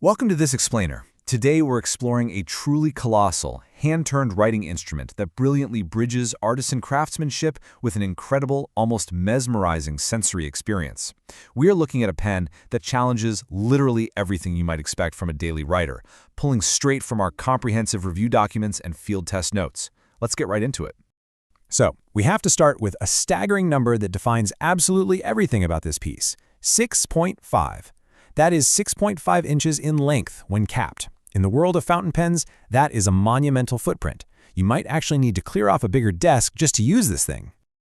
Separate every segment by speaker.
Speaker 1: Welcome to this explainer. Today we're exploring a truly colossal, hand-turned writing instrument that brilliantly bridges artisan craftsmanship with an incredible, almost mesmerizing sensory experience. We are looking at a pen that challenges literally everything you might expect from a daily writer, pulling straight from our comprehensive review documents and field test notes. Let's get right into it.
Speaker 2: So, we have to start with a staggering number that defines absolutely everything about this piece: 6.5. That is 6.5 inches in length when capped. In the world of fountain pens, that is a monumental footprint. You might actually need to clear off a bigger desk just to use this thing.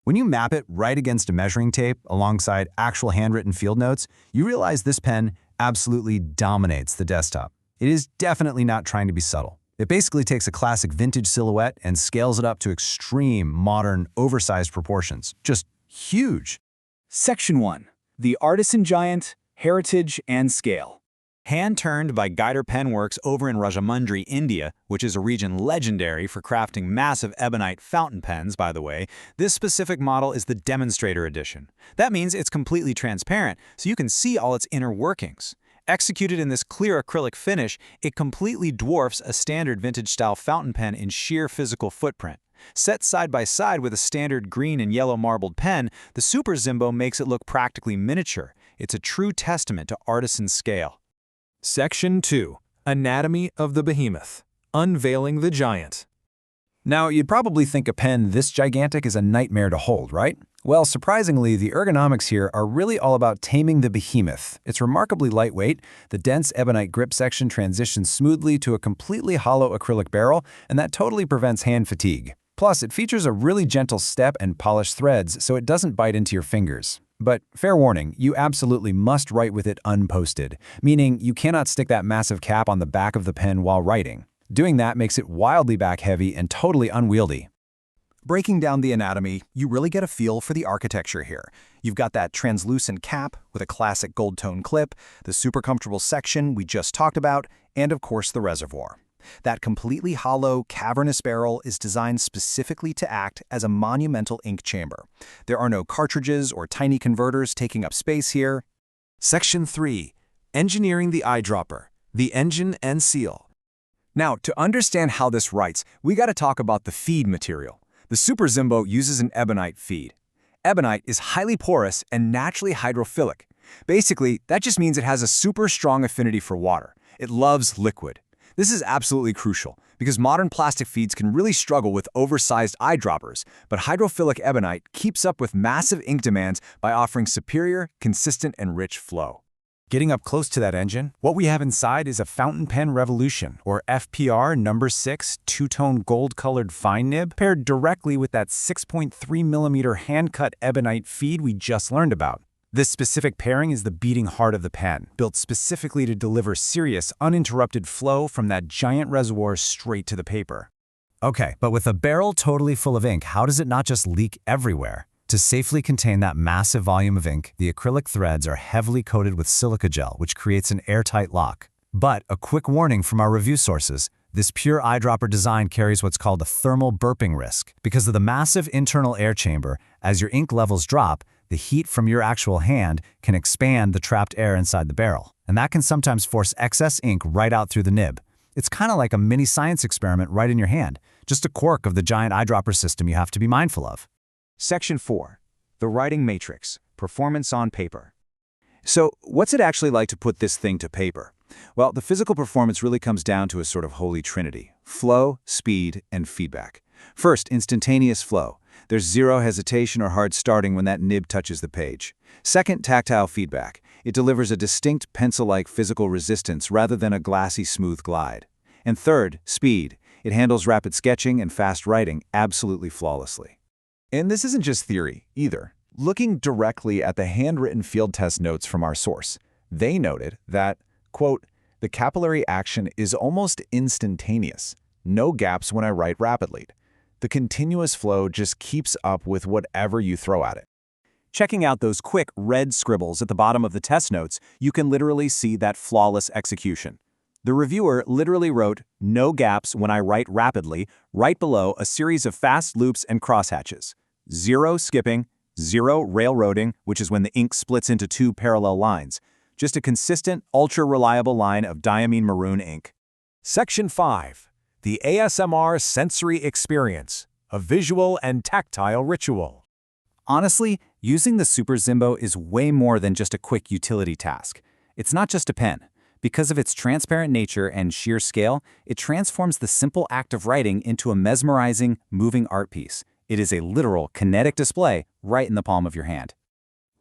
Speaker 2: When you map it right against a measuring tape alongside actual handwritten field notes, you realize this pen absolutely dominates the desktop. It is definitely not trying to be subtle. It basically takes a classic vintage silhouette and scales it up to extreme, modern, oversized proportions. Just huge.
Speaker 3: Section 1. The Artisan Giant, Heritage and Scale.
Speaker 2: Hand-turned by Guider Penworks over in Rajahmundry, India, which is a region legendary for crafting massive ebonite fountain pens, by the way, this specific model is the Demonstrator edition. That means it's completely transparent, so you can see all its inner workings. Executed in this clear acrylic finish, it completely dwarfs a standard vintage-style fountain pen in sheer physical footprint. Set side by side with a standard green and yellow marbled pen, the Super Zimbo makes it look practically miniature. It's a true testament to artisan scale.
Speaker 4: Section 2. Anatomy of the Behemoth. Unveiling the Giant.
Speaker 2: Now, you'd probably think a pen this gigantic is a nightmare to hold, right? Well, surprisingly, the ergonomics here are really all about taming the behemoth. It's remarkably lightweight, the dense ebonite grip section transitions smoothly to a completely hollow acrylic barrel, and that totally prevents hand fatigue. Plus, it features a really gentle step and polished threads, so it doesn't bite into your fingers. But fair warning, you absolutely must write with it unposted, meaning you cannot stick that massive cap on the back of the pen while writing. Doing that makes it wildly back-heavy and totally unwieldy.
Speaker 5: Breaking down the anatomy, you really get a feel for the architecture here. You've got that translucent cap with a classic gold tone clip, the super comfortable section we just talked about, and of course the reservoir. That completely hollow, cavernous barrel is designed specifically to act as a monumental ink chamber. There are no cartridges or tiny converters taking up space here.
Speaker 4: Section 3. Engineering the eyedropper. The engine and seal.
Speaker 3: Now, to understand how this writes, we got to talk about the feed material. The Super Zimbo uses an ebonite feed. Ebonite is highly porous and naturally hydrophilic. Basically, that just means it has a super strong affinity for water. It loves liquid. This is absolutely crucial because modern plastic feeds can really struggle with oversized eyedroppers, but hydrophilic ebonite keeps up with massive ink demands by offering superior, consistent, and rich flow.
Speaker 2: Getting up close to that engine, what we have inside is a Fountain Pen Revolution, or FPR No. 6 two-tone gold-colored fine nib, paired directly with that 6.3mm hand-cut ebonite feed we just learned about. This specific pairing is the beating heart of the pen, built specifically to deliver serious, uninterrupted flow from that giant reservoir straight to the paper. Okay, but with a barrel totally full of ink, how does it not just leak everywhere? To safely contain that massive volume of ink, the acrylic threads are heavily coated with silica gel, which creates an airtight lock. But a quick warning from our review sources, this pure eyedropper design carries what's called a thermal burping risk. Because of the massive internal air chamber, as your ink levels drop, the heat from your actual hand can expand the trapped air inside the barrel, and that can sometimes force excess ink right out through the nib. It's kind of like a mini science experiment right in your hand, just a quirk of the giant eyedropper system you have to be mindful of.
Speaker 3: Section 4. The Writing Matrix, Performance on Paper. So, what's it actually like to put this thing to paper? Well, the physical performance really comes down to a sort of holy trinity: flow, speed, and feedback. First, instantaneous flow. There's zero hesitation or hard starting when that nib touches the page. Second, tactile feedback. It delivers a distinct pencil-like physical resistance rather than a glassy, smooth glide. And third, speed. It handles rapid sketching and fast writing absolutely flawlessly.
Speaker 5: And this isn't just theory, either. Looking directly at the handwritten field test notes from our source, they noted that, quote, "The capillary action is almost instantaneous. No gaps when I write rapidly. The continuous flow just keeps up with whatever you throw at it."
Speaker 3: Checking out those quick red scribbles at the bottom of the test notes, you can literally see that flawless execution. The reviewer literally wrote, "No gaps when I write rapidly," right below a series of fast loops and crosshatches. Zero skipping, zero railroading, which is when the ink splits into two parallel lines. just a consistent, ultra-reliable line of diamine maroon ink.
Speaker 2: Section 5. The ASMR Sensory Experience, a visual and tactile ritual.
Speaker 3: Honestly, using the Super Zimbo is way more than just a quick utility task. It's not just a pen. Because of its transparent nature and sheer scale, it transforms the simple act of writing into a mesmerizing, moving art piece. It is a literal, kinetic display right in the palm of your hand.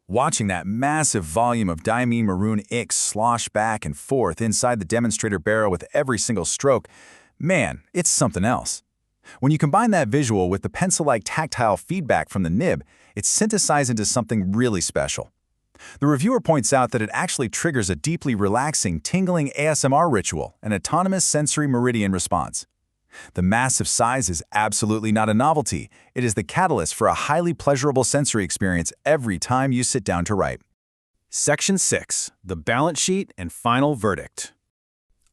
Speaker 3: Watching that massive volume of diamine maroon ink slosh back and forth inside the Demonstrator barrel with every single stroke, man, it's something else. When you combine that visual with the pencil-like tactile feedback from the nib, it's synthesized into something really special. The reviewer points out that it actually triggers a deeply relaxing, tingling ASMR ritual, an autonomous sensory meridian response. The massive size is absolutely not a novelty. It is the catalyst for a highly pleasurable sensory experience every time you sit down to write.
Speaker 2: Section 6. The Balance Sheet and Final Verdict.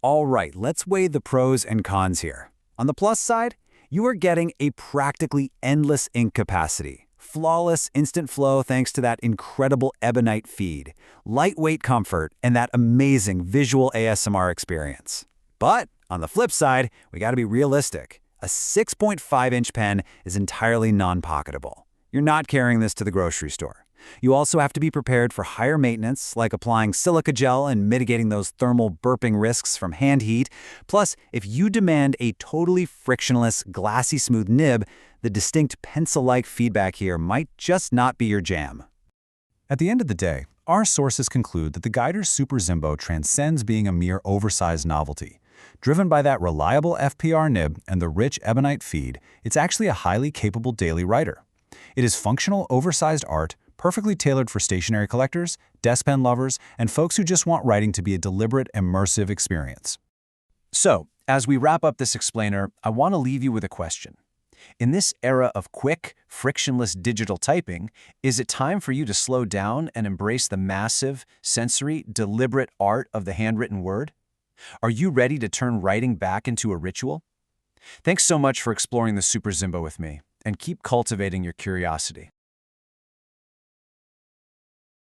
Speaker 3: All right, let's weigh the pros and cons here. On the plus side, you are getting a practically endless ink capacity. Flawless instant flow thanks to that incredible ebonite feed, lightweight comfort, and that amazing visual ASMR experience. But on the flip side, we gotta be realistic. A 6.5-inch pen is entirely non-pocketable. You're not carrying this to the grocery store. You also have to be prepared for higher maintenance, like applying silica gel and mitigating those thermal burping risks from hand heat. Plus, if you demand a totally frictionless, glassy smooth nib, the distinct pencil-like feedback here might just not be your jam.
Speaker 1: At the end of the day, our sources conclude that the Guider Super Zimbo transcends being a mere oversized novelty. Driven by that reliable FPR nib and the rich ebonite feed, it's actually a highly capable daily writer. It is functional, oversized art, perfectly tailored for stationery collectors, desk pen lovers, and folks who just want writing to be a deliberate, immersive experience.
Speaker 3: So, as we wrap up this explainer, I want to leave you with a question. In this era of quick, frictionless digital typing, is it time for you to slow down and embrace the massive, sensory, deliberate art of the handwritten word? Are you ready to turn writing back into a ritual? Thanks so much for exploring the Super Zimbo with me, and keep cultivating your curiosity.